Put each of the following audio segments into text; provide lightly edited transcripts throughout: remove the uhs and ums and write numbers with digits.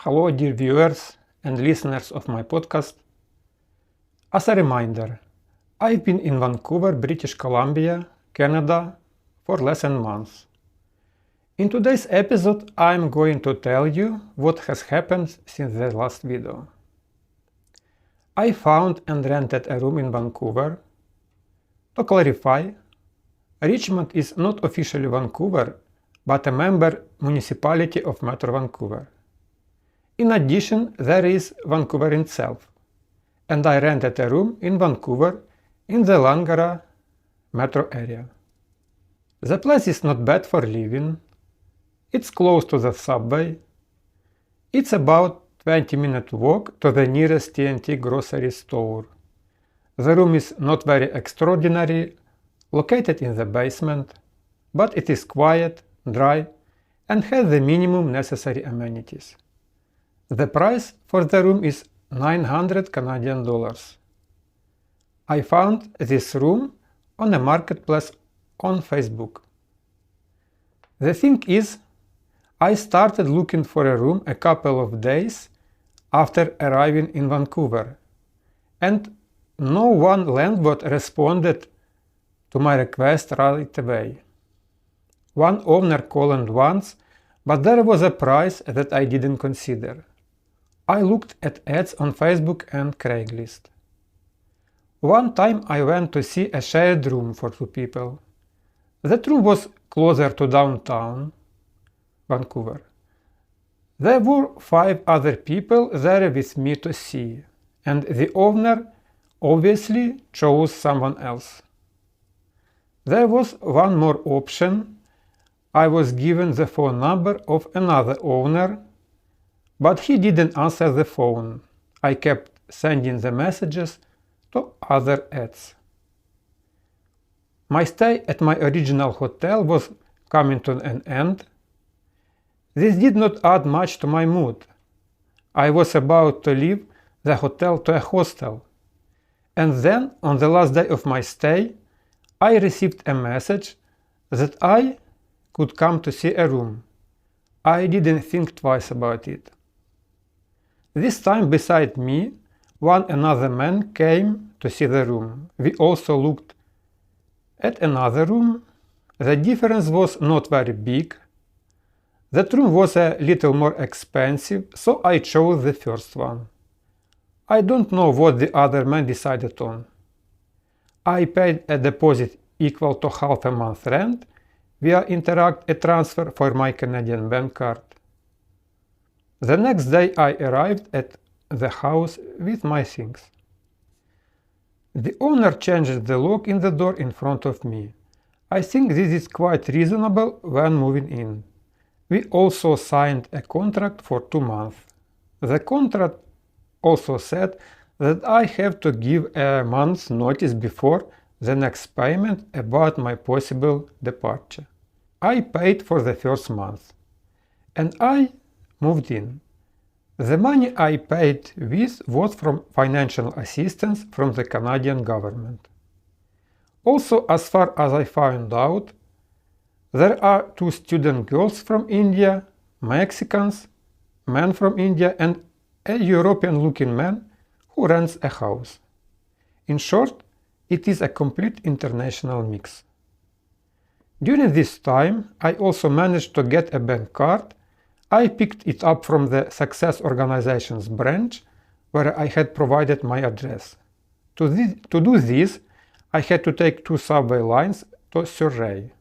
Hello dear viewers and listeners of my podcast. As a reminder, I've been in Vancouver, British Columbia, Canada for less than a month. In today's episode I'm going to tell you what has happened since the last video. I found and rented a room in Vancouver. To clarify, Richmond is not officially Vancouver, but a member municipality of Metro Vancouver. In addition, there is Vancouver itself, and I rented a room in Vancouver in the Langara metro area. The place is not bad for living. It's close to the subway. It's about 20-minute walk to the nearest TNT grocery store. The room is not very extraordinary, located in the basement, but it is quiet, dry, and has the minimum necessary amenities. The price for the room is 900 Canadian dollars. I found this room on a marketplace on Facebook. The thing is, I started looking for a room a couple of days after arriving in Vancouver, and no one landlord responded to my request right away. One owner called once, but there was a price that I didn't consider. I looked at ads on Facebook and Craigslist. One time I went to see a shared room for two people. That room was closer to downtown Vancouver. There were 5 other people there with me to see, and the owner obviously chose someone else. There was one more option. I was given the phone number of another owner, but he didn't answer the phone. I kept sending the messages to other ads. My stay at my original hotel was coming to an end. This did not add much to my mood. I was about to leave the hotel to a hostel. And then, on the last day of my stay, I received a message that I could come to see a room. I didn't think twice about it. This time beside me, another man came to see the room. We also looked at another room. The difference was not very big. That room was a little more expensive, so I chose the first one. I don't know what the other man decided on. I paid a deposit equal to half a month rent via interac a transfer for my Canadian bank card. The next day I arrived at the house with my things. The owner changed the lock in the door in front of me. I think this is quite reasonable when moving in. We also signed a contract for 2 months. The contract also said that I have to give a month's notice before the next payment about my possible departure. I paid for the first month, and I moved in. The money I paid with was from financial assistance from the Canadian government. Also, as far as I found out, there are 2 student girls from India, Mexicans, men from India, and a European-looking man who rents a house. In short, it is a complete international mix. During this time, I also managed to get a bank card. I picked it up from the Success Organization's branch, where I had provided my address. To do this, I had to take 2 subway lines to Surrey.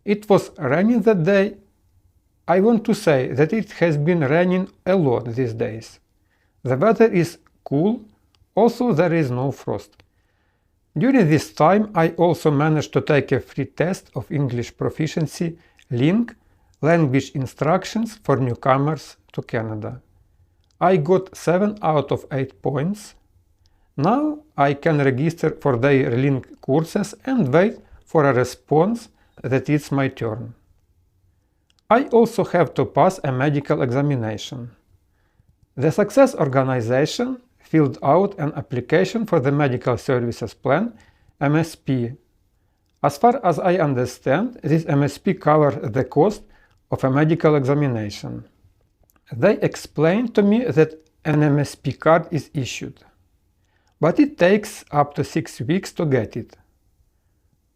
It was raining that day. I want to say that it has been raining a lot these days. The weather is cool, also there is no frost. During this time, I also managed to take a free test of English proficiency link language instructions for newcomers to Canada. I got 7 out of 8 points. Now I can register for their link courses and wait for a response that it's my turn. I also have to pass a medical examination. The Success Organization filled out an application for the Medical Services Plan, MSP. As far as I understand, this MSP covers the cost of a medical examination. They explained to me that an MSP card is issued, but it takes up to 6 weeks to get it.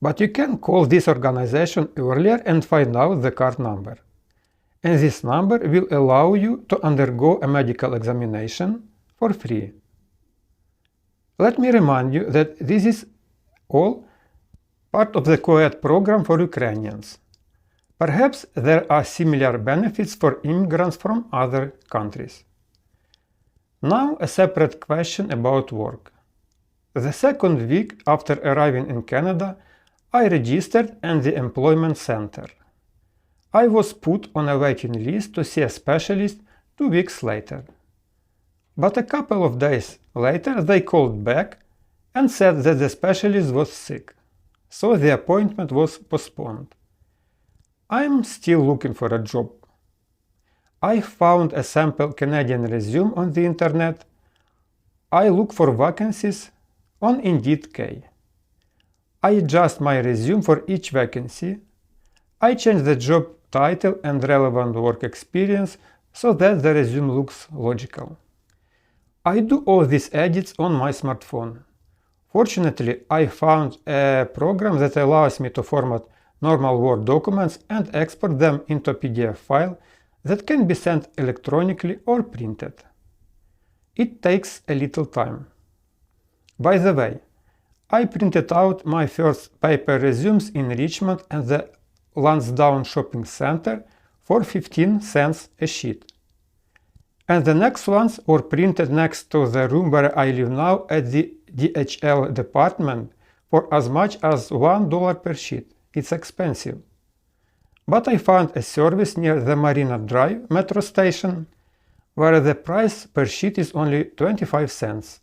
But you can call this organization earlier and find out the card number. And this number will allow you to undergo a medical examination for free. Let me remind you that this is all part of the co-ed program for Ukrainians. Perhaps there are similar benefits for immigrants from other countries. Now a separate question about work. The second week after arriving in Canada, I registered at the employment center. I was put on a waiting list to see a specialist 2 weeks later. But a couple of days later they called back and said that the specialist was sick, so the appointment was postponed. I am still looking for a job. I found a sample Canadian resume on the internet. I look for vacancies on Indeed K. I adjust my resume for each vacancy. I change the job title and relevant work experience so that the resume looks logical. I do all these edits on my smartphone. Fortunately, I found a program that allows me to format normal Word documents and export them into a PDF file that can be sent electronically or printed. It takes a little time. By the way, I printed out my first paper resumes in Richmond at the Lansdowne Shopping Center for 15 cents a sheet. And the next ones were printed next to the room where I live now at the DHL department for as much as $1 per sheet. It's expensive. But I found a service near the Marina Drive metro station where the price per sheet is only 25 cents.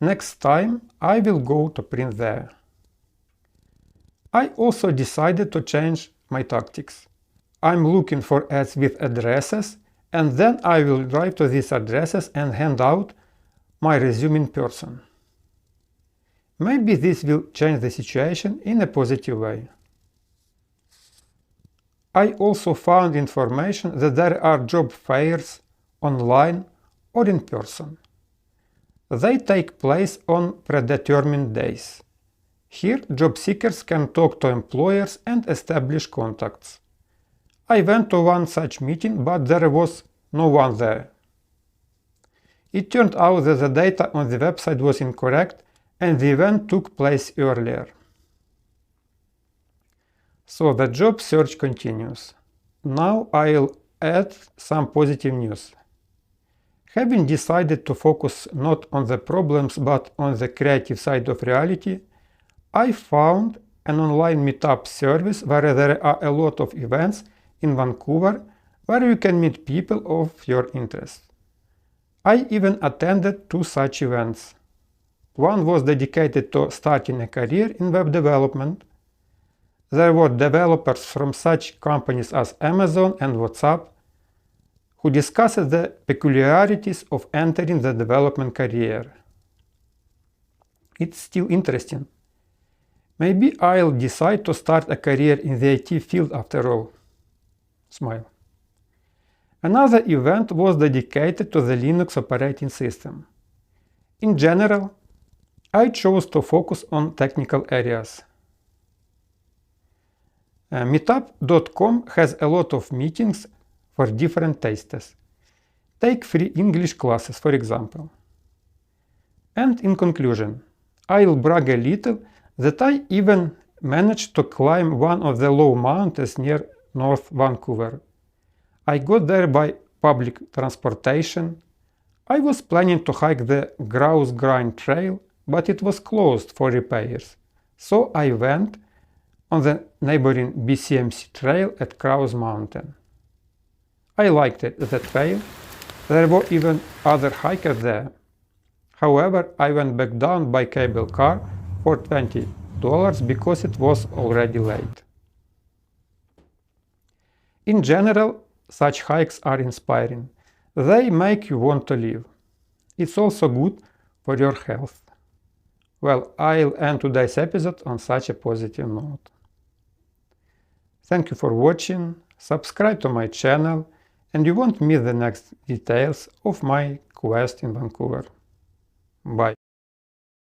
Next time I will go to print there. I also decided to change my tactics. I'm looking for ads with addresses, and then I will drive to these addresses and hand out my resume in person. Maybe this will change the situation in a positive way. I also found information that there are job fairs online or in person. They take place on predetermined days. Here, job seekers can talk to employers and establish contacts. I went to one such meeting, but there was no one there. It turned out that the data on the website was incorrect and the event took place earlier. So the job search continues. Now I'll add some positive news. Having decided to focus not on the problems but on the creative side of reality, I found an online meetup service where there are a lot of events in Vancouver where you can meet people of your interest. I even attended 2 such events. One was dedicated to starting a career in web development. There were developers from such companies as Amazon and WhatsApp who discussed the peculiarities of entering the development career. It's still interesting. Maybe I'll decide to start a career in the IT field after all. Smile. Another event was dedicated to the Linux operating system. In general, I chose to focus on technical areas. Meetup.com has a lot of meetings for different tastes. Take free English classes, for example. And in conclusion, I'll brag a little that I even managed to climb one of the low mountains near North Vancouver. I got there by public transportation. I was planning to hike the Grouse Grind Trail, but it was closed for repairs, so I went on the neighboring BCMC trail at Grouse Mountain. I liked it, the trail. There were even other hikers there. However, I went back down by cable car for $20 because it was already late. In general, such hikes are inspiring. They make you want to live. It's also good for your health. Well, I'll end today's episode on such a positive note. Thank you for watching. Subscribe to my channel and you won't miss the next details of my quest in Vancouver.